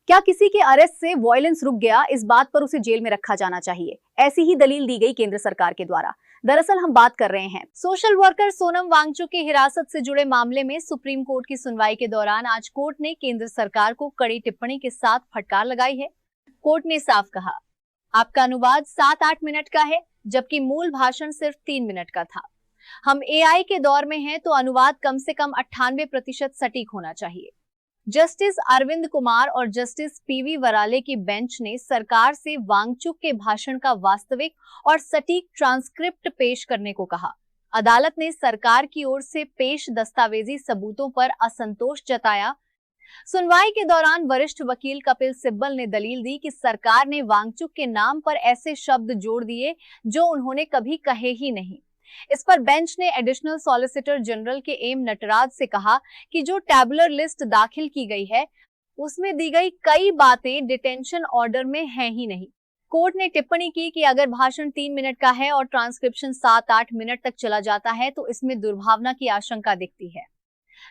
क्या किसी के अरेस्ट से वायलेंस रुक गया, इस बात पर उसे जेल में रखा जाना चाहिए, ऐसी ही दलील दी गई केंद्र सरकार के द्वारा। दरअसल हम बात कर रहे हैं सोशल वर्कर सोनम वांगचुक की हिरासत से जुड़े मामले में सुप्रीम कोर्ट की सुनवाई के दौरान आज कोर्ट ने केंद्र सरकार को कड़ी टिप्पणी के साथ फटकार लगाई है। कोर्ट ने साफ कहा, आपका अनुवाद 7-8 मिनट का है, जबकि मूल भाषण सिर्फ 3 मिनट का था। हम एआई के दौर में हैं, तो अनुवाद कम से कम 98% सटीक होना चाहिए। जस्टिस अरविंद कुमार और जस्टिस पीवी वराले की बेंच ने सरकार से वांगचुक के भाषण का वास्तविक और सटीक ट्रांसक्रिप्ट पेश करने को कहा। अदालत ने सरकार की ओर से पेश दस्तावेजी सबूतों पर असंतोष जताया। सुनवाई के दौरान वरिष्ठ वकील कपिल सिब्बल ने दलील दी कि सरकार ने वांगचुक के नाम पर ऐसे शब्द जोड़ दिए जो उन्होंने कभी कहे ही नहीं। इस पर बेंच ने एडिशनल सॉलिसिटर जनरल के एम नटराज से कहा कि जो टैबुलर लिस्ट दाखिल की गई है उसमें दी गई कई बातें डिटेंशन ऑर्डर में हैं ही नहीं। कोर्ट ने टिप्पणी की कि अगर भाषण 3 मिनट का है और ट्रांसक्रिप्शन 7-8 मिनट तक चला जाता है तो इसमें दुर्भावना की आशंका दिखती है।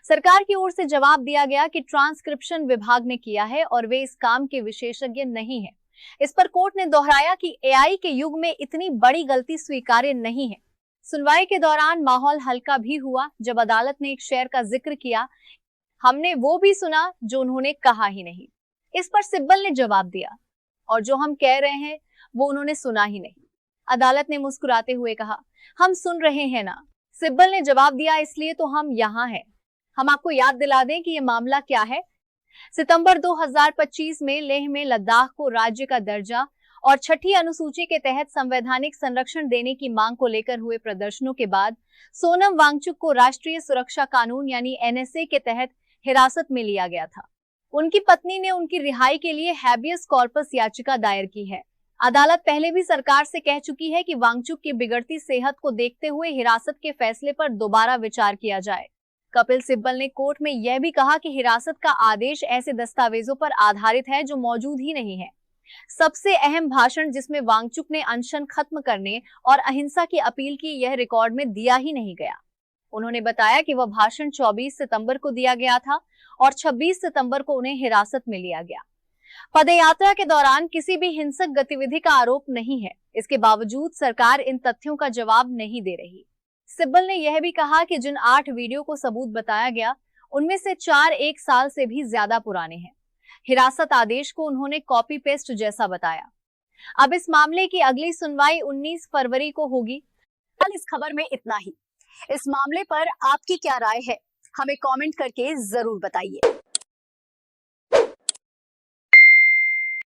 सरकार की ओर से जवाब दिया गया कि ट्रांसक्रिप्शन विभाग ने किया है और वे इस काम के विशेषज्ञ नहीं है। इस पर कोर्ट ने दोहराया कि एआई के युग में इतनी बड़ी गलती स्वीकार्य नहीं है। सुनवाई के दौरान माहौल हल्का भी हुआ जब अदालत ने एक शेर का जिक्र किया, हमने वो भी सुना जो उन्होंने कहा ही नहीं। इस पर सिब्बल ने जवाब दिया, और जो हम कह रहे हैं वो उन्होंने सुना ही नहीं। अदालत ने मुस्कुराते हुए कहा, हम सुन रहे हैं ना। सिब्बल ने जवाब दिया, इसलिए तो हम यहाँ हैं। हम आपको याद दिला दें कि ये मामला क्या है। सितंबर 2025 में लेह में लद्दाख को राज्य का दर्जा और 6ठी अनुसूची के तहत संवैधानिक संरक्षण देने की मांग को लेकर हुए प्रदर्शनों के बाद सोनम वांगचुक को राष्ट्रीय सुरक्षा कानून यानी एनएसए के तहत हिरासत में लिया गया था। उनकी पत्नी ने उनकी रिहाई के लिए हैबियस कॉर्पस याचिका दायर की है। अदालत पहले भी सरकार से कह चुकी है कि वांगचुक की बिगड़ती सेहत को देखते हुए हिरासत के फैसले पर दोबारा विचार किया जाए। कपिल सिब्बल ने कोर्ट में यह भी कहा कि हिरासत का आदेश ऐसे दस्तावेजों पर आधारित है जो मौजूद ही नहीं है। सबसे अहम भाषण जिसमें वांगचुक ने अनशन खत्म करने और अहिंसा की अपील की, यह रिकॉर्ड में दिया ही नहीं गया। उन्होंने बताया कि वह भाषण 24 सितंबर को दिया गया था और 26 सितंबर को उन्हें हिरासत में लिया गया। पदयात्रा के दौरान किसी भी हिंसक गतिविधि का आरोप नहीं है। इसके बावजूद सरकार इन तथ्यों का जवाब नहीं दे रही। सिब्बल ने यह भी कहा कि जिन 8 वीडियो को सबूत बताया गया उनमें से 4 1 साल से भी ज्यादा पुराने हैं। हिरासत आदेश को उन्होंने कॉपी पेस्ट जैसा बताया। अब इस मामले की अगली सुनवाई 19 फरवरी को होगी। कल इस खबर में इतना ही। इस मामले पर आपकी क्या राय है, हमें कमेंट करके जरूर बताइए।